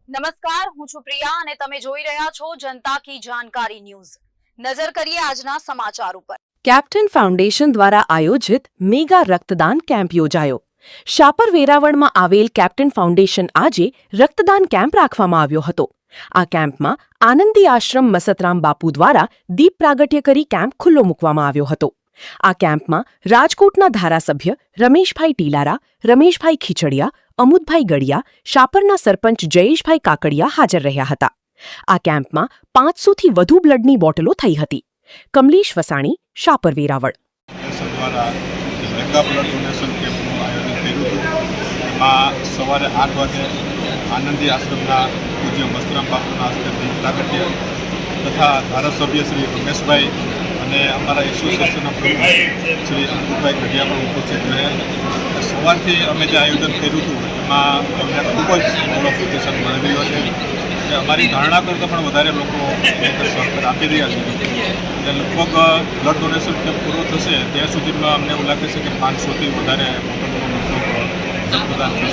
નમસ્કાર, હું છું પ્રિયા અને તમે જોઈ રહ્યા છો જનતા કી જાણકારી ન્યૂઝ। નજર કરીએ આજના સમાચાર ઉપર। કેપ્ટન ફાઉન્ડેશન દ્વારા આયોજિત મેગા રક્તદાન કેમ્પ યોજાયો। શાપર વેરાવળમાં આવેલ કેપ્ટન ફાઉન્ડેશન આજે રક્તદાન કેમ્પ રાખવામાં આવ્યો હતો। આ કેમ્પમાં આનંદી આશ્રમ મસતરામ બાપુ દ્વારા દીપ પ્રાગટ્ય કરી કેમ્પ ખુલ્લો મૂકવામાં આવ્યો હતો। આ કેમ્પમાં રાજકોટના ધારાસભ્ય રમેશભાઈ ટીલારા, રમેશભાઈ ખીચડિયા, અમુદભાઈ ગડિયા, શાપરના સરપંચ જયેશભાઈ કાકડિયા હાજર રહ્યા હતા। આ કેમ્પમાં 500થી વધુ બ્લડની બોટલો થઈ હતી। Kamlesh Vasani, Shapar Veraval. Mega blood donation કેમ્પનું આયોજન કર્યું હતું। એમાં સવારે 8 વાગે આનંદી આશ્રમના પૂજ્ય મસ્તરામ બાપુના હસ્તે દીપ પ્રાગટ્ય તથા ધારાસભ્ય શ્રી રમેશભાઈ અને અમારા એસોસિએશનના પ્રમુખ શ્રી અમુદભાઈ ગઢિયા પણ ઉપસ્થિત રહ્યા। સવારથી અમે જે આયોજન કર્યું હતું એમાં અમને ખૂબ જ મોટો પ્રતિસાદ મળી રહ્યો છે કે અમારી ધારણા કરતાં પણ વધારે લોકો સહકાર આપી રહ્યા છે। એટલે લગભગ બ્લડ ડોનેશન કેમ્પ પૂરો થશે ત્યાં સુધીમાં અમને એવું લાગે છે કે 500થી વધારે બોટલનું રક્તદાન થશે।